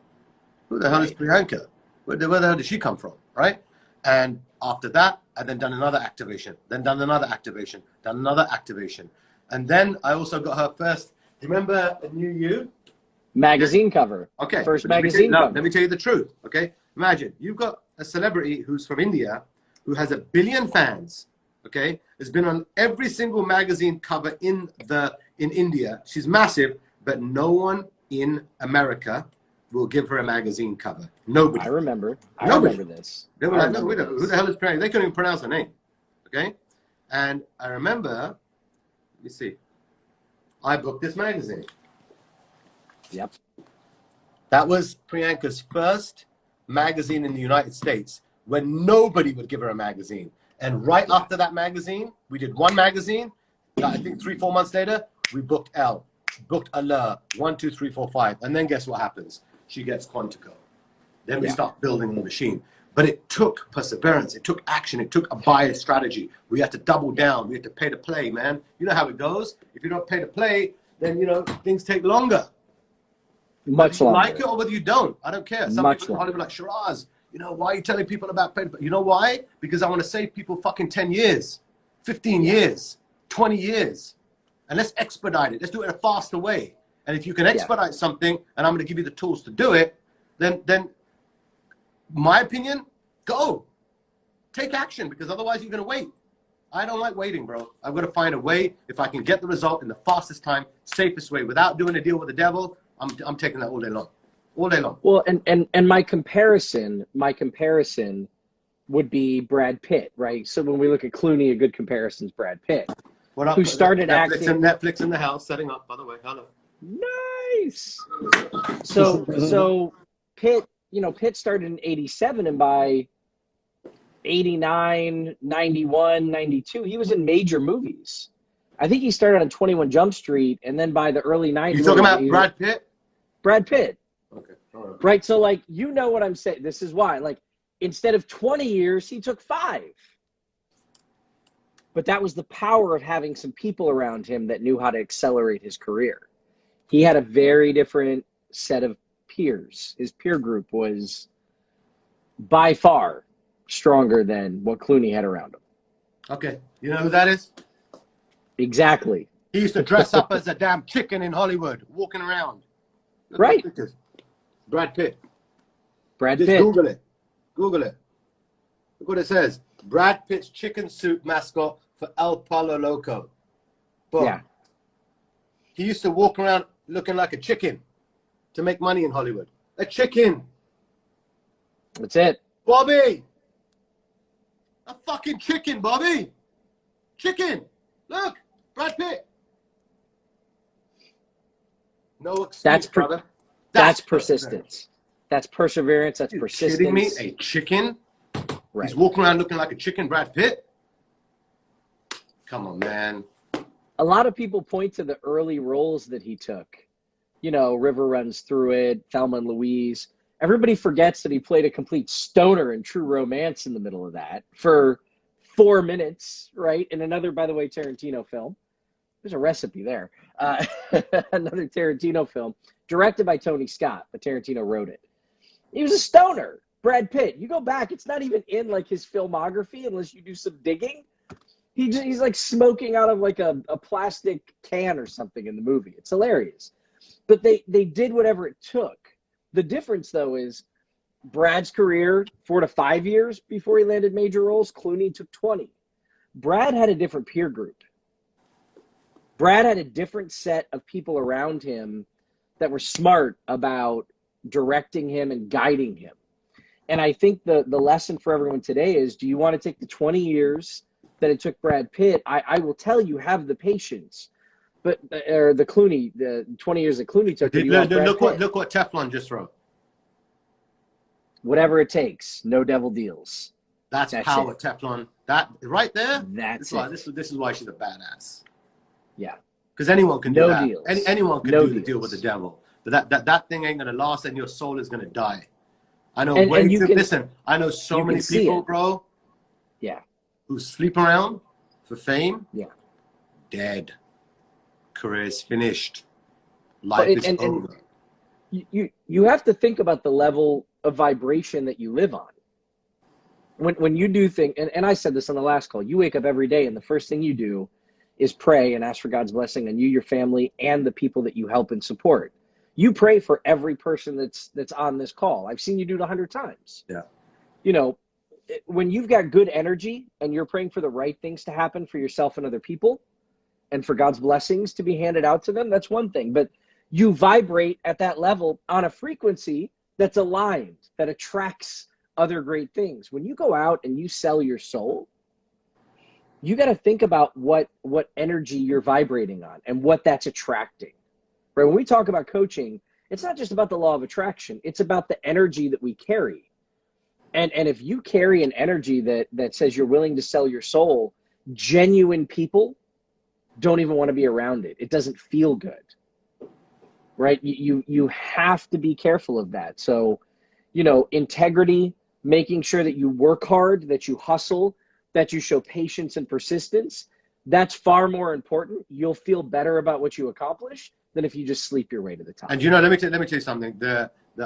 Speaker 1: Who the hell is Priyanka? Where the hell did she come from, right? And after that, I then done another activation, then done another activation, done another activation. And then I also got her first, remember A New You?
Speaker 2: Magazine cover.
Speaker 1: Okay.
Speaker 2: First magazine cover.
Speaker 1: Let me tell you the truth, okay? Imagine, you've got a celebrity who's from India, who has 1 billion fans, okay? Has been on every single magazine cover in India. She's massive, but no one in America will give her a magazine cover. Nobody.
Speaker 2: I remember this.
Speaker 1: They were like, no, who the hell is Priyanka? They couldn't even pronounce her name, okay? And I remember, let me see, I booked this magazine.
Speaker 2: Yep.
Speaker 1: That was Priyanka's first magazine in the United States, when nobody would give her a magazine. And right after that magazine, we did one magazine. I think 3-4 months later, we booked Elle, booked Allure, 1, 2, 3, 4, 5. And then guess what happens? She gets Quantico. Then we start building the machine. But it took perseverance. It took action. It took a buyer strategy. We had to double down. We had to pay to play, man. You know how it goes. If you don't pay to play, then, you know, things take longer.
Speaker 2: Much longer.
Speaker 1: Like it or whether you don't. I don't care. Some people in Hollywood like, Sheeraz, you know, why are you telling people about pay to play? You know why? Because I want to save people fucking 10 years, 15 years, 20 years. And let's expedite it. Let's do it in a faster way. And if you can expedite something, and I'm going to give you the tools to do it, then my opinion, go. Take action, because otherwise you're going to wait. I don't like waiting, bro. I've got to find a way. If I can get the result in the fastest time, safest way, without doing a deal with the devil, I'm taking that all day long. All day long.
Speaker 2: Well, and my comparison would be Brad Pitt, right? So when we look at Clooney, a good comparison is Brad Pitt.
Speaker 1: What up?
Speaker 2: Who started acting?
Speaker 1: Netflix in the house, setting up, by the way. Hello.
Speaker 2: Nice. So Pitt, you know, Pitt started in 87, and by 89, 91, 92, he was in major movies. I think he started on 21 Jump Street, and then by the early 90s.
Speaker 1: You talking about Brad Pitt?
Speaker 2: Brad Pitt.
Speaker 1: Okay. All right.
Speaker 2: Right. So, like, you know what I'm saying. This is why. Like, instead of 20 years, he took 5. But that was the power of having some people around him that knew how to accelerate his career. He had a very different set of peers. His peer group was by far stronger than what Clooney had around him.
Speaker 1: Okay. You know who that is?
Speaker 2: Exactly.
Speaker 1: He used to dress up as a damn chicken in Hollywood, walking around.
Speaker 2: Right.
Speaker 1: Brad Pitt.
Speaker 2: Brad
Speaker 1: Just
Speaker 2: Pitt.
Speaker 1: Google it. Google it. Look what it says. Brad Pitt's chicken soup mascot for El Palo Loco. Boom.
Speaker 2: Yeah.
Speaker 1: He used to walk around looking like a chicken to make money in Hollywood. A chicken.
Speaker 2: That's it.
Speaker 1: Bobby. A fucking chicken, Bobby. Chicken. Look, Brad Pitt. No excuse, brother.
Speaker 2: That's persistence. That's perseverance. That's persistence.
Speaker 1: Kidding me? A chicken?
Speaker 2: Right.
Speaker 1: He's walking around looking like a chicken, Brad Pitt? Come on, man.
Speaker 2: A lot of people point to the early roles that he took. You know, River Runs Through It, Thelma and Louise. Everybody forgets that he played a complete stoner in True Romance in the middle of that for 4 minutes, right? In another, by the way, Tarantino film. There's a recipe there. Another Tarantino film, directed by Tony Scott, but Tarantino wrote it. He was a stoner. Brad Pitt. You go back, it's not even in like his filmography unless you do some digging. He's like smoking out of like a plastic can or something in the movie. It's hilarious. But they did whatever it took. The difference, though, is Brad's career, 4 to 5 years before he landed major roles. Clooney took 20. Brad had a different peer group. Brad had a different set of people around him that were smart about directing him and guiding him. And I think the lesson for everyone today is, do you want to take the 20 years that it took Brad Pitt? I will tell you, have the patience. But or the 20 years that Clooney took.
Speaker 1: Look what Teflon just wrote.
Speaker 2: Whatever it takes, no devil deals.
Speaker 1: That's power,
Speaker 2: it.
Speaker 1: Teflon. That right there.
Speaker 2: That's
Speaker 1: this is why she's a badass.
Speaker 2: Yeah.
Speaker 1: Because anyone can do that.
Speaker 2: Deals.
Speaker 1: Anyone can
Speaker 2: no
Speaker 1: do
Speaker 2: deals.
Speaker 1: the deal with the devil. But that thing ain't gonna last, and your soul is gonna die. I know. Listen, I know so many people, bro.
Speaker 2: Yeah.
Speaker 1: Who sleep around for fame.
Speaker 2: Yeah.
Speaker 1: Dead. Career is finished. Life is over.
Speaker 2: You have to think about the level of vibration that you live on. When you do things, and I said this on the last call, you wake up every day and the first thing you do is pray and ask for God's blessing on you, your family, and the people that you help and support. You pray for every person that's on this call. I've seen you do it 100 times.
Speaker 1: Yeah.
Speaker 2: You know, when you've got good energy and you're praying for the right things to happen for yourself and other people, and for God's blessings to be handed out to them, that's one thing. But you vibrate at that level on a frequency that's aligned, that attracts other great things. When you go out and you sell your soul, you got to think about what energy you're vibrating on and what that's attracting. Right? When we talk about coaching, it's not just about the law of attraction. It's about the energy that we carry. And if you carry an energy that says you're willing to sell your soul, genuine people don't even want to be around it. It doesn't feel good, right? You have to be careful of that. So, you know, integrity, making sure that you work hard, that you hustle, that you show patience and persistence, that's far more important. You'll feel better about what you accomplish than if you just sleep your way to the top.
Speaker 1: And you know, let me tell you something.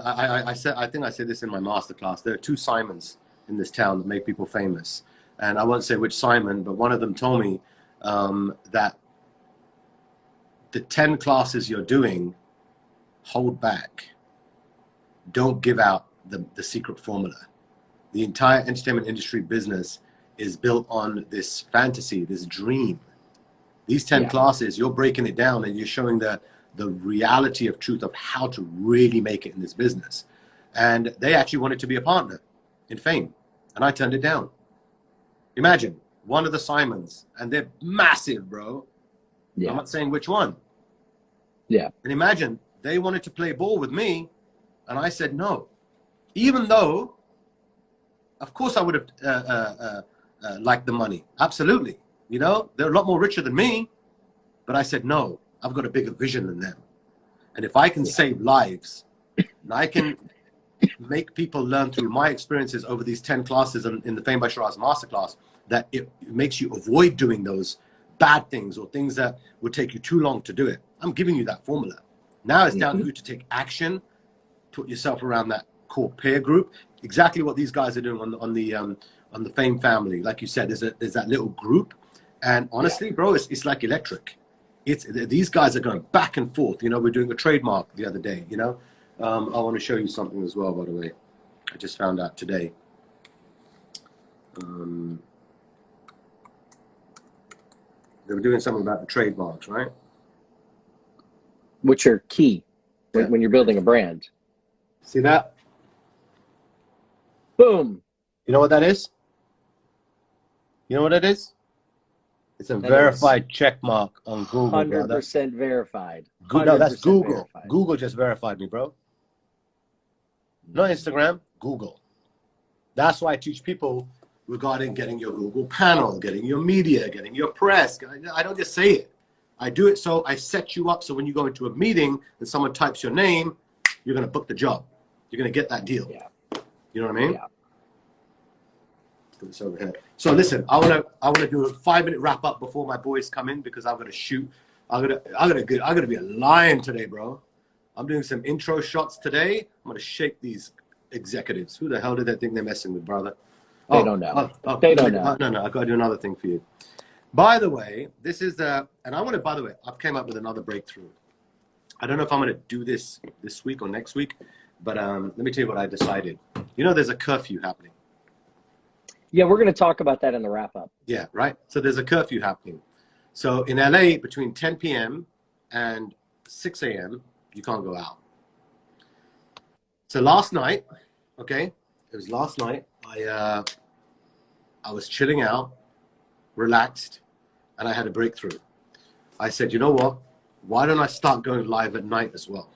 Speaker 1: I think I said this in my masterclass. There are 2 Simons in this town that make people famous, and I won't say which Simon, but one of them told me that the 10 classes you're doing, hold back. Don't give out the secret formula. The entire entertainment industry business is built on this fantasy, this dream. These 10 classes, you're breaking it down and you're showing the reality of truth of how to really make it in this business. And they actually wanted to be a partner in fame, and I turned it down. Imagine one of the Simons, and they're massive, bro. Yeah. I'm not saying which one.
Speaker 2: Yeah.
Speaker 1: And imagine they wanted to play ball with me, and I said no. Even though, of course, I would have liked the money. Absolutely. You know, they're a lot more richer than me, but I said no. I've got a bigger vision than them. And if I can save lives, and I can make people learn through my experiences over these 10 classes in the Fame by Sheeraz Masterclass, that it makes you avoid doing those bad things or things that would take you too long to do it. I'm giving you that formula. Now it's down to you to take action, put yourself around that core peer group. Exactly what these guys are doing on the Fame family. Like you said, there's that little group, and honestly, bro, it's like electric. These guys are going back and forth. You know, we're doing a trademark the other day. You know, I want to show you something as well. By the way, I just found out today. They were doing something about the trademarks, right?
Speaker 2: Which are key when you're building a brand.
Speaker 1: See that?
Speaker 2: Boom.
Speaker 1: You know what that is? You know what it is? It's a verified check mark on Google,
Speaker 2: 100% verified.
Speaker 1: No, that's Google.
Speaker 2: Verified.
Speaker 1: Google just verified me, bro. Not Instagram, Google. That's why I teach people regarding getting your Google panel, getting your media, getting your press. I don't just say it. I do it so I set you up so when you go into a meeting and someone types your name, you're going to book the job. You're going to get that deal.
Speaker 2: Yeah.
Speaker 1: You know what I mean?
Speaker 2: Yeah.
Speaker 1: Put this over here. So listen, I wanna do a 5-minute wrap up before my boys come in because I'm gonna shoot. I'm gonna be a lion today, bro. I'm doing some intro shots today. I'm gonna shake these executives. Who the hell did they think they're messing with, brother?
Speaker 2: They don't know. They don't know.
Speaker 1: No, I gotta do another thing for you. By the way, this is the, and I wanna, by the way, I've came up with another breakthrough. I don't know if I'm gonna do this week or next week, but let me tell you what I decided. You know, there's a curfew happening.
Speaker 2: Yeah, we're going to talk about that in the wrap up.
Speaker 1: Yeah, right. So there's a curfew happening. So in LA, between 10 p.m. and 6 a.m., you can't go out. So last night, okay, it was last night, I was chilling out, relaxed, and I had a breakthrough. I said, you know what? Why don't I start going live at night as well?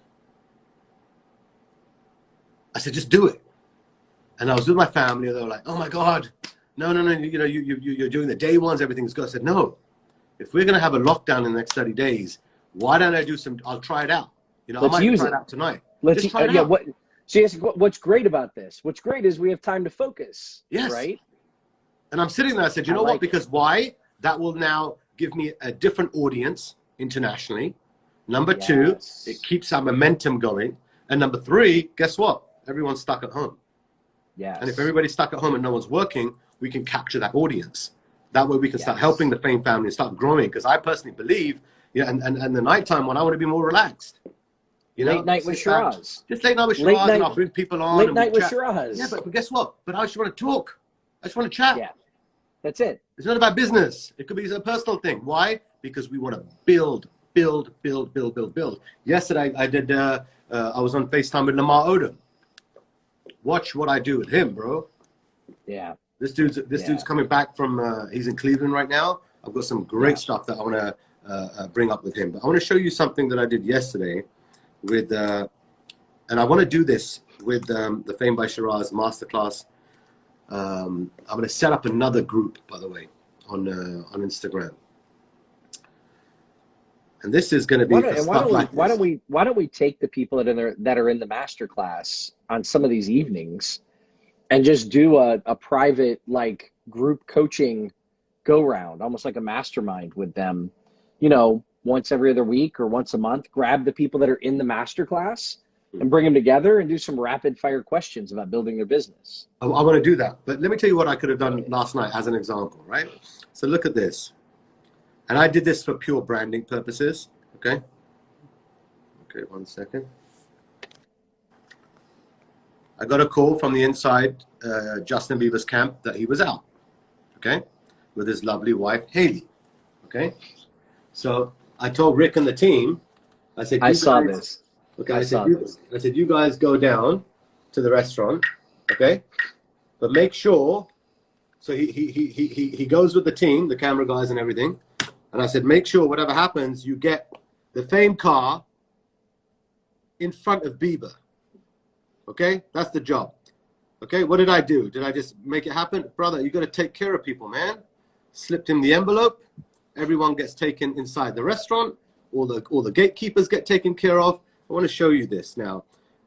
Speaker 1: I said, just do it. And I was with my family, and they were like, "Oh my God, no! You know, you're doing the day ones. Everything's good." I said, "No. If we're gonna have a lockdown in the next 30 days, why don't I do some? I'll try it out. You know, I might try it out tonight.
Speaker 2: Let's try it out." What's great about this? What's great is we have time to focus.
Speaker 1: Yes.
Speaker 2: Right.
Speaker 1: And I'm sitting there. I said, "You know what? Because why? That will now give me a different audience internationally. Number two, it keeps our momentum going. And number three, guess what? Everyone's stuck at home."
Speaker 2: Yes.
Speaker 1: And if everybody's stuck at home and no one's working, we can capture that audience. That way we can start helping the Fame family and start growing. Because I personally believe, and the nighttime one, I want to be more relaxed. You know,
Speaker 2: late night with Sheeraz.
Speaker 1: Just late night with Sheeraz, and I'll bring people on.
Speaker 2: Late night with Sheeraz.
Speaker 1: Yeah, but guess what? But I just want to talk. I just want to chat.
Speaker 2: Yeah, that's it.
Speaker 1: It's not about business. It could be a personal thing. Why? Because we want to build. Yesterday, I was on FaceTime with Lamar Odom. Watch what I do with him, bro.
Speaker 2: Yeah.
Speaker 1: This dude's coming back from, he's in Cleveland right now. I've got some great stuff that I want to bring up with him. But I want to show you something that I did yesterday with, and I want to do this with the Fame by Sheeraz Masterclass. I'm going to set up another group, by the way, on Instagram. And this is going to be
Speaker 2: why don't we take the people that are in the masterclass on some of these evenings and just do a private like group coaching go round, almost like a mastermind with them, you know, once every other week or once a month. Grab the people that are in the masterclass and bring them together and do some rapid fire questions about building their business.
Speaker 1: I want to do that. But let me tell you what I could have done last night as an example, right? So look at this. And I did this for pure branding purposes, okay? Okay, 1 second. I got a call from the inside Justin Bieber's camp that he was out, okay? With his lovely wife, Haley, okay? So I told Rick and the team, I said,
Speaker 2: I saw this.
Speaker 1: Okay, I said, you guys go down to the restaurant, okay? But make sure, so he goes with the team, the camera guys and everything. And I said, make sure whatever happens, you get the Fame car in front of Bieber. Okay? That's the job. Okay? What did I do? Did I just make it happen? Brother, you got to take care of people, man. Slipped him the envelope. Everyone gets taken inside the restaurant. All the gatekeepers get taken care of. I want to show you this now.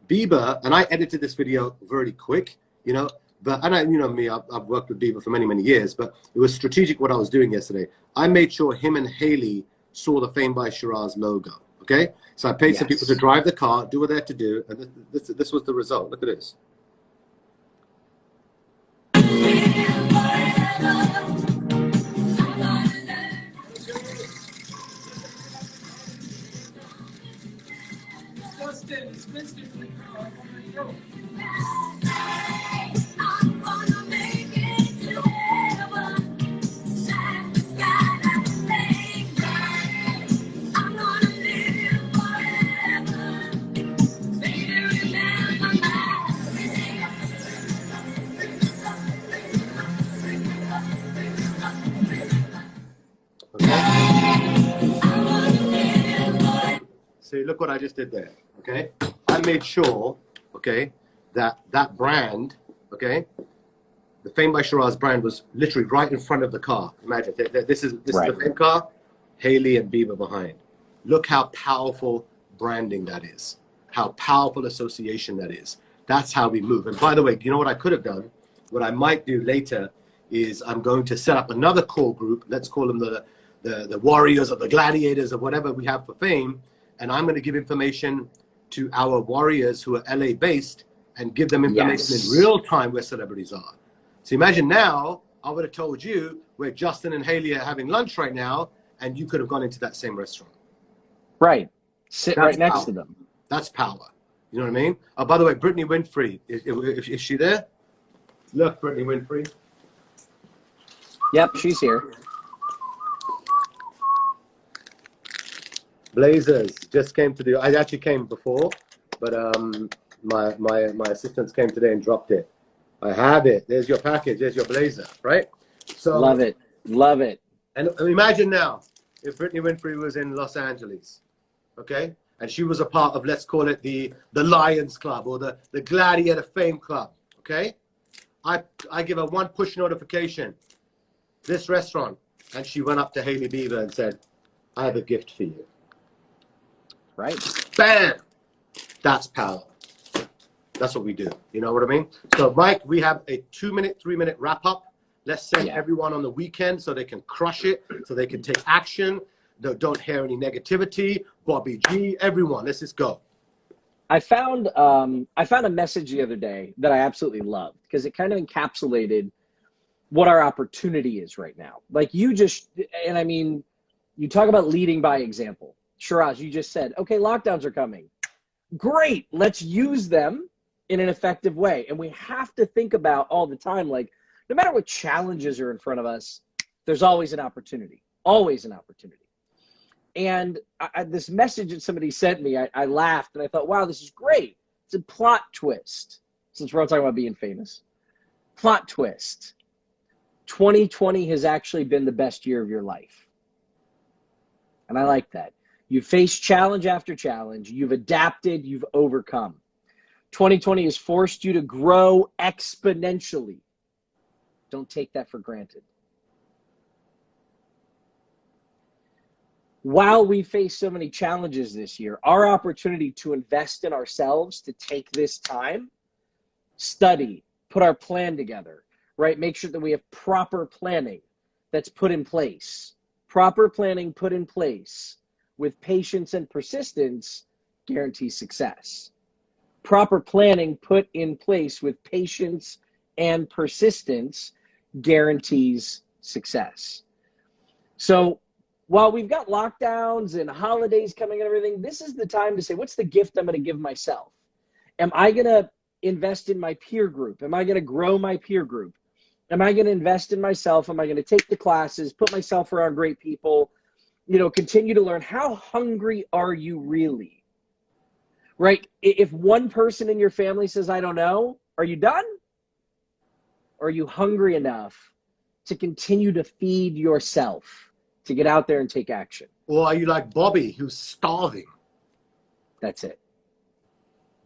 Speaker 1: Bieber, and I edited this video very quick, you know, but, and you know me, I've worked with Bieber for many, many years, but it was strategic what I was doing yesterday. I made sure him and Haley saw the Fame by Sheeraz logo, okay? So I paid some people to drive the car, do what they had to do, and this was the result. Look at this. literally, look what I just did there, okay? I made sure, okay, that brand, okay, the Fame by Sheeraz brand was literally right in front of the car. Imagine, this is the Fame car, Haley and Bieber behind. Look how powerful branding that is. How powerful association that is. That's how we move. And by the way, you know what I could have done? What I might do later is I'm going to set up another core group. Let's call them the Warriors or the Gladiators or whatever we have for Fame. And I'm going to give information to our Warriors who are LA based and give them information in real time where celebrities are. So imagine now, I would have told you where Justin and Haley are having lunch right now, and you could have gone into that same restaurant.
Speaker 2: Right. Sit right next to them.
Speaker 1: That's power. You know what I mean? Oh, by the way, Brittany Winfrey, is she there? Look, Brittany Winfrey.
Speaker 2: Yep, she's here.
Speaker 1: Blazers just came to I actually came before, but my assistants came today and dropped it. I have it. There's your package. There's your blazer, right? So
Speaker 2: love it. Love it.
Speaker 1: And imagine now if Brittany Winfrey was in Los Angeles, okay? And she was a part of, let's call it the Lions Club or the Gladiator Fame Club, okay? I give her one push notification, this restaurant, and she went up to Hailey Bieber and said, I have a gift for you.
Speaker 2: Right.
Speaker 1: Bam! That's power. That's what we do. You know what I mean? So, Mike, we have a 2-minute, 3-minute wrap-up. Let's send everyone on the weekend so they can crush it, so they can take action. Don't hear any negativity. Bobby G, everyone, let's just go.
Speaker 2: I found a message the other day that I absolutely loved because it kind of encapsulated what our opportunity is right now. Like you just, and I mean, you talk about leading by example. Sheeraz, you just said, okay, lockdowns are coming. Great, let's use them in an effective way. And we have to think about all the time, like, no matter what challenges are in front of us, there's always an opportunity, always an opportunity. And this message that somebody sent me, I laughed and I thought, wow, this is great. It's a plot twist, since we're all talking about being famous. Plot twist. 2020 has actually been the best year of your life. And I like that. You've faced challenge after challenge. You've adapted. You've overcome. 2020 has forced you to grow exponentially. Don't take that for granted. While we face so many challenges this year, our opportunity to invest in ourselves, to take this time, study, put our plan together, right? Make sure that we have proper planning that's put in place. Proper planning put in place with patience and persistence guarantees success. Proper planning put in place with patience and persistence guarantees success. So while we've got lockdowns and holidays coming and everything, this is the time to say, what's the gift I'm going to give myself? Am I going to invest in my peer group? Am I going to grow my peer group? Am I going to invest in myself? Am I going to take the classes, put myself around great people, continue to learn? How hungry are you really? Right? If one person in your family says, I don't know, are you done? Or are you hungry enough to continue to feed yourself, to get out there and take action?
Speaker 1: Or are you like Bobby, who's starving?
Speaker 2: That's it.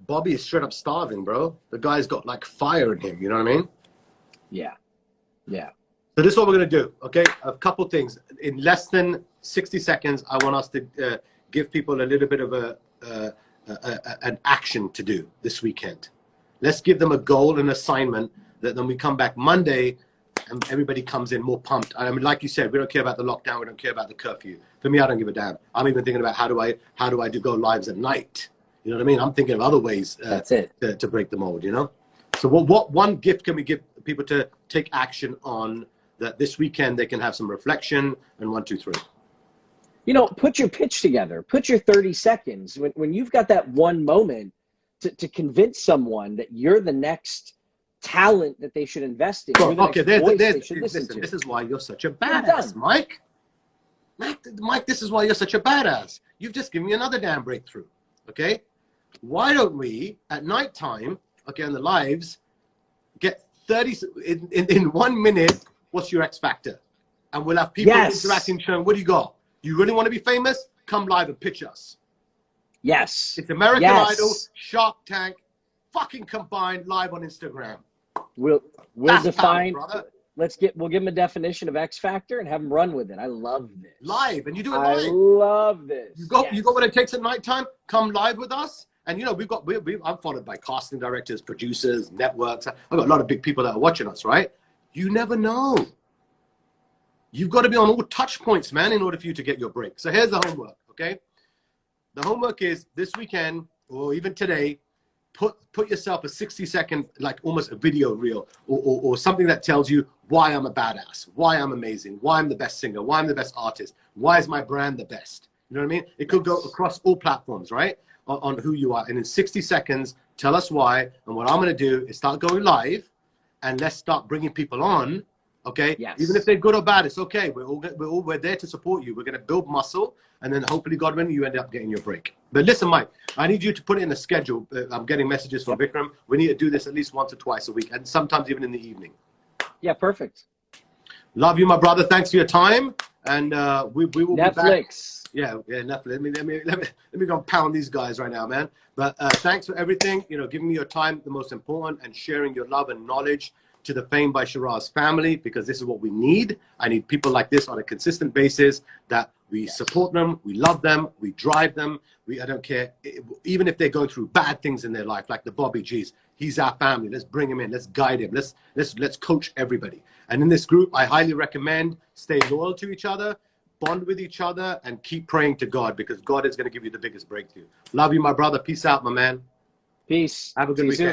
Speaker 1: Bobby is straight up starving, bro. The guy's got like fire in him, you know what I mean?
Speaker 2: Yeah. Yeah.
Speaker 1: So this is what we're going to do, okay? A couple things. In less than 60 seconds, I want us to give people a little bit of an action to do this weekend. Let's give them a goal, an assignment, that then we come back Monday and everybody comes in more pumped. I mean, like you said, we don't care about the lockdown. We don't care about the curfew. For me, I don't give a damn. I'm even thinking about how do I do go lives at night? You know what I mean? I'm thinking of other ways
Speaker 2: That's it.
Speaker 1: To break the mold, So what one gift can we give people to take action on that this weekend they can have some reflection and 1, 2, 3?
Speaker 2: Put your pitch together. Put your 30 seconds. When you've got that one moment to convince someone that you're the next talent that they should invest in.
Speaker 1: Okay, this is why you're such a badass, Mike. Mike, this is why you're such a badass. You've just given me another damn breakthrough, okay? Why don't we, at nighttime, okay, on the lives, get 30, in 1 minute, what's your X factor? And we'll have people interacting, showing, what do you got? You really want to be famous? Come live and pitch us.
Speaker 2: Yes.
Speaker 1: It's American Idol, Shark Tank, fucking combined live on Instagram.
Speaker 2: We'll
Speaker 1: That's
Speaker 2: define.
Speaker 1: power, brother.
Speaker 2: We'll give them a definition of X Factor and have them run with it. I love this.
Speaker 1: Live, and you do it
Speaker 2: I
Speaker 1: live.
Speaker 2: love this.
Speaker 1: You got what it takes at nighttime. Come live with us, and you know I'm followed by casting directors, producers, networks. I've got a lot of big people that are watching us. Right? You never know. You've got to be on all touch points, man, in order for you to get your break. So here's the homework. Okay, the homework is this weekend or even today. Put yourself a 60-second, like almost a video reel or something that tells you why I'm a badass, why I'm amazing, why I'm the best singer, why I'm the best artist, why is my brand the best? You know what I mean? It could go across all platforms, right? On who you are. And in 60 seconds, tell us why. And what I'm going to do is start going live and let's start bringing people on. Okay.
Speaker 2: Yes.
Speaker 1: Even if they're good or bad, it's okay. We're there to support you. We're going to build muscle, and then hopefully, God willing, you end up getting your break. But listen, Mike, I need you to put it in the schedule. I'm getting messages from Vikram. We need to do this at least once or twice a week, and sometimes even in the evening.
Speaker 2: Yeah, perfect.
Speaker 1: Love you, my brother. Thanks for your time, and we will
Speaker 2: Netflix.
Speaker 1: be back. Yeah, Netflix. Let me go pound these guys right now, man. But thanks for everything. You know, giving me your time, the most important, and sharing your love and knowledge to the Fame by Sheeraz family, because this is what we need. I need people like this on a consistent basis, that we support them, we love them, we drive them. I don't care, even if they're going through bad things in their life, like the Bobby G's. He's our family. Let's bring him in. Let's guide him. Let's coach everybody. And in this group, I highly recommend stay loyal to each other, bond with each other, and keep praying to God, because God is going to give you the biggest breakthrough. Love you, my brother. Peace out, my man.
Speaker 2: Peace.
Speaker 1: Have a good weekend.